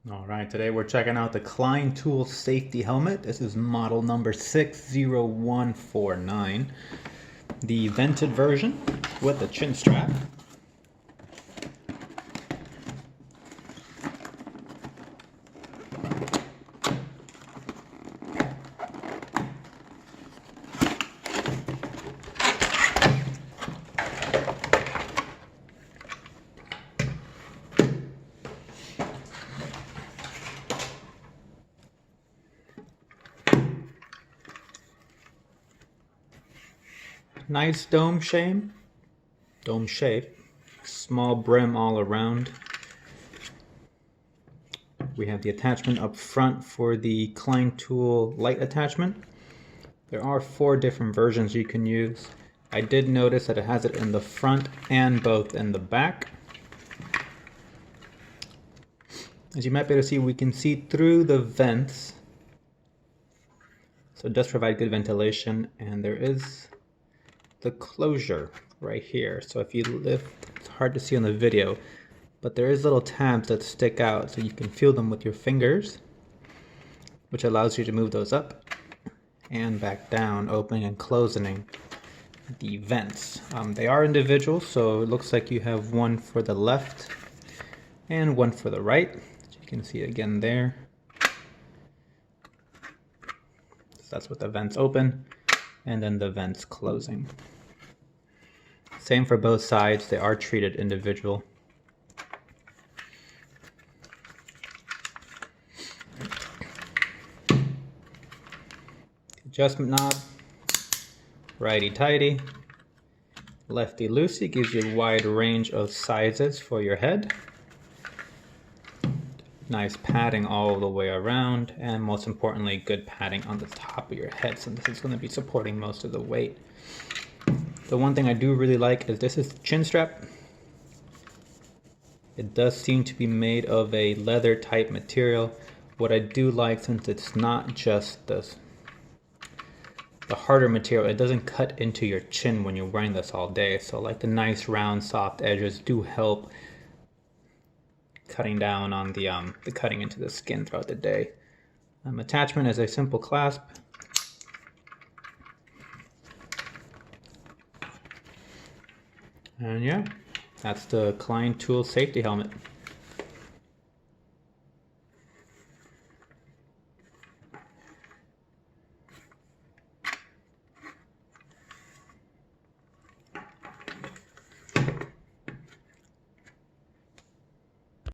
All right, today we're checking out the Klein Tool Safety Helmet. This is model number 60149. The vented version with the chin strap. Nice dome shape, small brim all around. We have the attachment up front for the Klein Tool light attachment. There are 4 different versions you can use. I did notice that it has it in the front and both in the back. As you might be able to see, we can see through the vents. So it does provide good ventilation, and there is the closure right here. So if you lift, it's hard to see on the video, but there is little tabs that stick out so you can feel them with your fingers, which allows you to move those up and back down, opening and closing the vents. They are individual, so it looks like you have one for the left and one for the right. You can see it again there. So that's with the vents open and then the vents closing. Same for both sides, they are treated individual. Adjustment knob, righty tighty, lefty loosey, gives you a wide range of sizes for your head. Nice padding all the way around, and most importantly, good padding on the top of your head, since this is going to be supporting most of the weight. The one thing I do really like is this is the chin strap. It does seem to be made of a leather type material. What I do like, since it's not just the harder material, it doesn't cut into your chin when you're wearing this all day. So like the nice round soft edges do help cutting down on the cutting into the skin throughout the day. Attachment is a simple clasp. And yeah, that's the Klein Tool Safety Helmet.